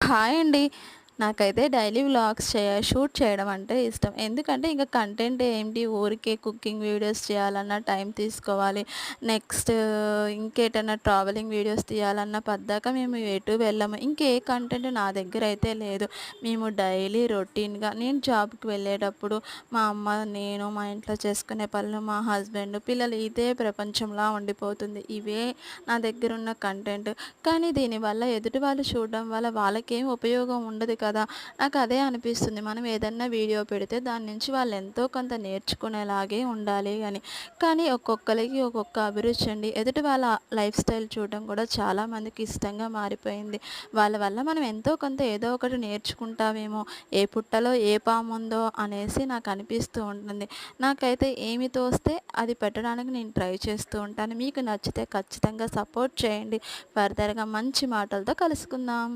Hi అండి. నాకైతే daily vlogs shoot చేయడం అంటే ఇష్టం. ఎందుకంటే ఇంక కంటెంట్ ఏంటి ఊరికే కుకింగ్ వీడియోస్ చేయాలన్నా టైం తీసుకోవాలి. నెక్స్ట్ ఇంకేటన్నా ట్రావెలింగ్ వీడియోస్ తీయాలన్నా పద్దాక మేము ఎటు వెళ్ళము. ఇంకే కంటెంట్ నా దగ్గరైతే లేదు. మేము డైలీ రొటీన్‌గా నేను జాబ్‌కి వెళ్ళేటప్పుడు మా అమ్మ, నేను, మా ఇంట్లో చేసుకునే పనులు, మా హస్బెండ్, పిల్లలు ఇదే ప్రపంచంలా ఉండిపోతుంది. ఇవే నా దగ్గరున్న కంటెంట్. కానీ దీనివల్ల ఎదుటి వాళ్ళు చూడడం వల్ల వాళ్ళకేం ఉపయోగం ఉండదు కదా! నాకదే అనిపిస్తుంది. మనం ఏదన్నా వీడియో పెడితే దాని నుంచి వాళ్ళు ఎంతో కొంత నేర్చుకునేలాగే ఉండాలి అని. కానీ ఒక్కొక్కళ్ళకి ఒక్కొక్క అభిరుచి అండి. ఎదుటి వాళ్ళ లైఫ్ స్టైల్ చూడడం కూడా చాలా మందికి ఇష్టంగా మారిపోయింది. వాళ్ళ వల్ల మనం ఎంతో కొంత ఏదో ఒకటి నేర్చుకుంటామేమో, ఏ పుట్టలో ఏ పాముందో అనేసి నాకనిపిస్తూ ఉంటుంది. నాకైతే ఏమి తోస్తే అది పెట్టడానికి నేను ట్రై చేస్తూ ఉంటాను. మీకు నచ్చితే ఖచ్చితంగా సపోర్ట్ చేయండి. ఫర్దర్‌గా మంచి మాటలతో కలుసుకుందాం.